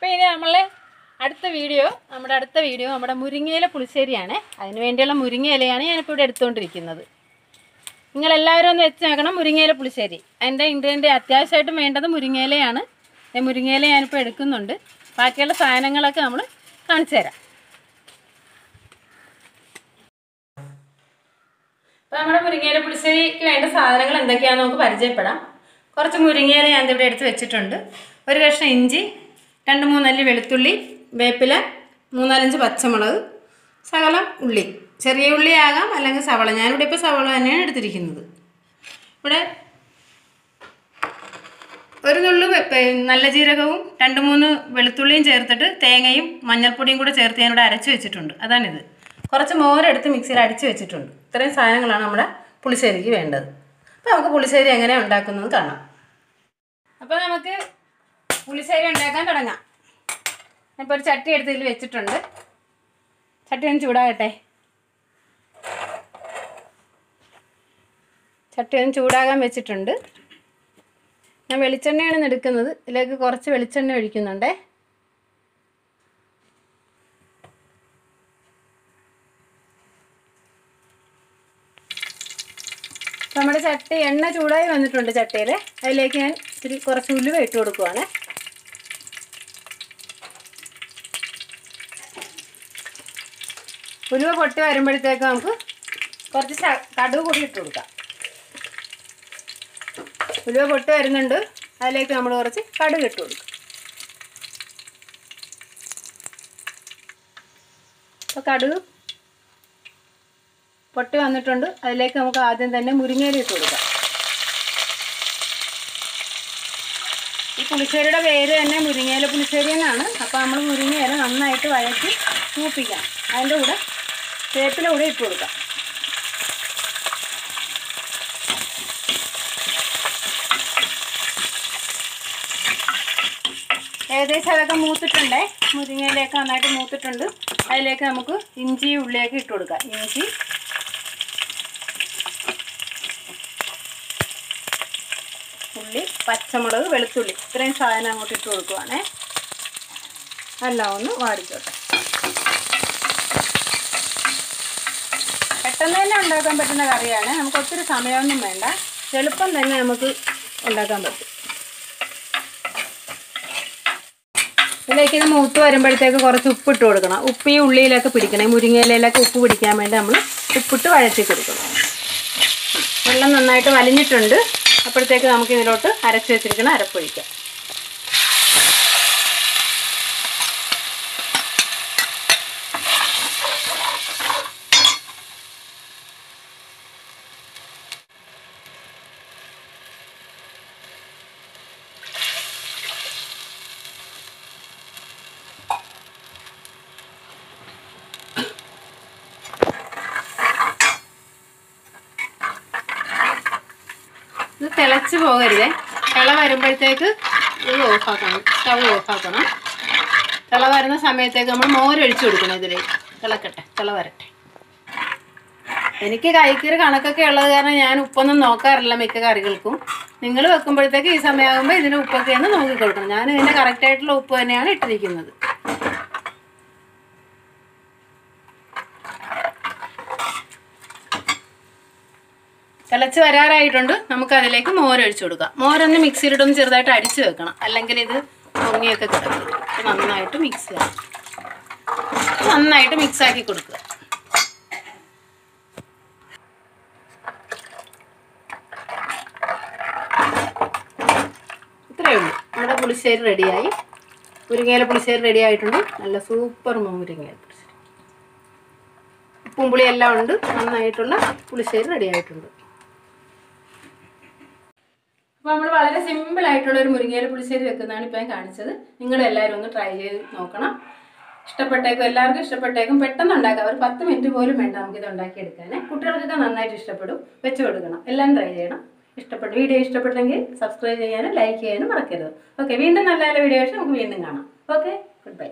അപ്പോൾ ഇനി അടുത്ത വീഡിയോ നമ്മുടെ മുരിങ്ങയില പുളിശ്ശേരിയാണ്. അതിന് വേണ്ടിയുള്ള മുരിങ്ങയിലയാണ് ഞാനിപ്പോൾ ഇവിടെ എടുത്തുകൊണ്ടിരിക്കുന്നത്. നിങ്ങളെല്ലാവരും ഒന്ന് വെച്ച് നോക്കണം മുരിങ്ങയില പുളിശ്ശേരി. അതിൻ്റെ ഇൻഗ്രീഡിയൻ്റ് അത്യാവശ്യമായിട്ടും വേണ്ടത് മുരിങ്ങയിലയാണ്. മുരിങ്ങയില ഞാനിപ്പോൾ എടുക്കുന്നുണ്ട്. ബാക്കിയുള്ള സാധനങ്ങളൊക്കെ നമ്മൾ കാണിച്ചു തരാം. അപ്പോൾ നമ്മുടെ മുരിങ്ങയില പുളിശ്ശേരിക്ക് വേണ്ട സാധനങ്ങൾ എന്തൊക്കെയാണെന്ന് നമുക്ക് പരിചയപ്പെടാം. കുറച്ച് മുരിങ്ങയില ഞാനിവിടെ എടുത്ത് വെച്ചിട്ടുണ്ട്. ഒരു കഷ്ണം ഇഞ്ചി, 2-3 അല്ലി വെളുത്തുള്ളി, വേപ്പില, 3-4 പച്ചമുളക്, ശകലം ഉള്ളി. ചെറിയ ഉള്ളി ആകാം, അല്ലെങ്കിൽ സവള. ഞാനിവിടെ ഇപ്പോൾ സവള തന്നെയാണ് എടുത്തിരിക്കുന്നത്. ഇവിടെ ഒരു നുള്ളു നല്ല ജീരകവും 2-3 വെളുത്തുള്ളിയും ചേർത്തിട്ട് തേങ്ങയും മഞ്ഞൾപ്പൊടിയും കൂടെ ചേർത്ത് ഞാനിവിടെ അരച്ച് വെച്ചിട്ടുണ്ട്. അതാണിത്. കുറച്ച് മോരെടുത്ത് മിക്സിയിൽ അടിച്ച് വെച്ചിട്ടുണ്ട്. ഇത്രയും സാധനങ്ങളാണ് നമ്മുടെ പുളിശ്ശേരിക്ക് വേണ്ടത്. അപ്പോൾ നമുക്ക് പുളിശ്ശേരി എങ്ങനെ ഉണ്ടാക്കുന്നത് കാണാം. അപ്പോൾ നമുക്ക് പുളിശ്ശേരി ഉണ്ടാക്കാൻ തുടങ്ങാം. ഇപ്പോൾ ഒരു ചട്ടി എടുത്ത് ഇതിൽ വെച്ചിട്ടുണ്ട്. ചട്ടി ഒന്ന് ചൂടാകട്ടെ. ചട്ടി ഒന്ന് ചൂടാകാൻ വെച്ചിട്ടുണ്ട്. ഞാൻ വെളിച്ചെണ്ണയാണ് എടുക്കുന്നത്. ഇതിലേക്ക് കുറച്ച് വെളിച്ചെണ്ണ ഒഴിക്കുന്നുണ്ടേ. നമ്മുടെ ചട്ടി എണ്ണ ചൂടായി വന്നിട്ടുണ്ട്. ചട്ടിയിൽ അതിലേക്ക് ഞാൻ കുറച്ച് ഉലുവ ഇട്ട് കൊടുക്കുവാണ്. ഉലുവ പൊട്ടി വരുമ്പോഴത്തേക്ക് നമുക്ക് കുറച്ച് കടുക് കൂടി ഇട്ട് കൊടുക്കാം. ഉലുവ പൊട്ടി വരുന്നുണ്ട്. അതിലേക്ക് നമ്മൾ കുറച്ച് കടുക് ഇട്ട് കൊടുക്കും. അപ്പോൾ കടുക് പൊട്ടി വന്നിട്ടുണ്ട്. അതിലേക്ക് നമുക്ക് ആദ്യം തന്നെ മുരിങ്ങയില ഇട്ട് കൊടുക്കാം. ഈ പുളിശ്ശേരിയുടെ പേര് തന്നെ മുരിങ്ങയില പുളിശ്ശേരി എന്നാണ്. അപ്പോൾ നമ്മൾ മുരിങ്ങയില നന്നായിട്ട് വഴറ്റി മൂപ്പിക്കാം. അതിൻ്റെ കൂടെ വേപ്പില കൂടെ ഇട്ട് കൊടുക്കാം. ഏകദേശം അതൊക്കെ മൂത്തിട്ടുണ്ടേ. മുരിങ്ങയിലേക്ക് നന്നായിട്ട് മൂത്തിട്ടുണ്ട്. അതിലേക്ക് നമുക്ക് ഇഞ്ചി ഉള്ളിയൊക്കെ ഇട്ട് കൊടുക്കാം. ഇഞ്ചി, ഉള്ളി, പച്ചമുളക്, വെളുത്തുള്ളി, ഇത്രയും സാധനം അങ്ങോട്ട് ഇട്ട് കൊടുക്കുവാണേ. എല്ലാം ഒന്ന് വാടിക്കോട്ടെ. പെട്ടെന്ന് തന്നെ ഉണ്ടാക്കാൻ പറ്റുന്ന കറിയാണ്. നമുക്ക് ഒത്തിരി സമയമൊന്നും വേണ്ട. എളുപ്പം തന്നെ നമുക്ക് ഉണ്ടാക്കാൻ പറ്റും. ഇതിലേക്ക് ഇത് മൂത്ത് വരുമ്പോഴത്തേക്ക് കുറച്ച് ഉപ്പിട്ട് കൊടുക്കണം. ഉപ്പ് ഈ ഉള്ളിയിലൊക്കെ പിടിക്കണം. മുരിങ്ങയിലയിലൊക്കെ ഉപ്പ് പിടിക്കാൻ വേണ്ടി നമ്മൾ ഉപ്പിട്ട് വഴറ്റി കൊടുക്കണം. വെള്ളം നന്നായിട്ട് വലിഞ്ഞിട്ടുണ്ട്. അപ്പോഴത്തേക്ക് നമുക്ക് ഇതിലോട്ട് അരച്ച് വെച്ചിരിക്കണം അരപ്പൊഴിക്കാം. ഇത് തിളച്ച് പോകരുതേ. തിള വരുമ്പോഴത്തേക്ക് ഇത് ഓഫാക്കണം. സ്റ്റവ് ഓഫാക്കണം. തിള വരുന്ന സമയത്തേക്ക് നമ്മൾ മോരൊഴിച്ച് കൊടുക്കണം. ഇതിലേക്ക് തിളക്കട്ടെ, തിള വരട്ടെ. എനിക്ക് കൈക്കൊരു കണക്കൊക്കെ ഉള്ളത് കാരണം ഞാൻ ഉപ്പൊന്നും നോക്കാറില്ല മിക്ക കറികൾക്കും. നിങ്ങൾ വെക്കുമ്പോഴത്തേക്ക് ഈ സമയമാകുമ്പോൾ ഇതിന് ഉപ്പൊക്കെ ഒന്ന് നോക്കി കൊടുക്കണം. ഞാൻ ഇതിൻ്റെ കറക്റ്റായിട്ടുള്ള ഉപ്പ് തന്നെയാണ് ഇട്ടിരിക്കുന്നത്. തിളച്ച് വരാറായിട്ടുണ്ട്. നമുക്കതിലേക്ക് മോരൊഴിച്ച് കൊടുക്കാം. മോരൊന്ന് മിക്സിയിലിട്ടൊന്ന് ചെറുതായിട്ട് അടിച്ച് വെക്കണം. അല്ലെങ്കിൽ ഇത് പൊങ്ങിയൊക്കെ കിടക്കും. നന്നായിട്ട് മിക്സ് ചെയ്യാം. നന്നായിട്ട് മിക്സാക്കി കൊടുക്കുക. ഇത്രയേ ഉള്ളൂ. നമ്മുടെ പുളിശ്ശേരി റെഡിയായി. മുരിങ്ങയില പുളിശ്ശേരി റെഡി ആയിട്ടുണ്ട്. നല്ല സൂപ്പർ മുരിങ്ങയില പുളിശ്ശേരി. ഉപ്പും പുളിയെല്ലാം ഉണ്ട്. നന്നായിട്ടുള്ള പുളിശ്ശേരി റെഡി ആയിട്ടുണ്ട്. അപ്പോൾ നമ്മൾ വളരെ സിമ്പിളായിട്ടുള്ളൊരു മുരിങ്ങയില പുളിശ്ശേരി വെക്കുന്നതാണ് ഇപ്പോൾ ഞാൻ കാണിച്ചത്. നിങ്ങളെല്ലാവരും ഒന്ന് ട്രൈ ചെയ്ത് നോക്കണം. ഇഷ്ടപ്പെട്ടേക്കും, എല്ലാവർക്കും ഇഷ്ടപ്പെട്ടേക്കും. പെട്ടെന്ന് ഉണ്ടാക്കാം. ഒരു 10 മിനിറ്റ് പോലും വേണ്ട നമുക്കിത് ഉണ്ടാക്കിയെടുക്കാൻ. കുട്ടികൾക്കൊക്കെ നന്നായിട്ട് ഇഷ്ടപ്പെടും. വെച്ച് കൊടുക്കണം. എല്ലാം ട്രൈ ചെയ്യണം. വീഡിയോ ഇഷ്ടപ്പെട്ടെങ്കിൽ സബ്സ്ക്രൈബ് ചെയ്യാനും ലൈക്ക് ചെയ്യാനും മറക്കരുത്. ഓക്കെ, വീണ്ടും നല്ല നല്ല വീഡിയോസ് നമുക്ക് വീണ്ടും കാണാം. Okay, good bye.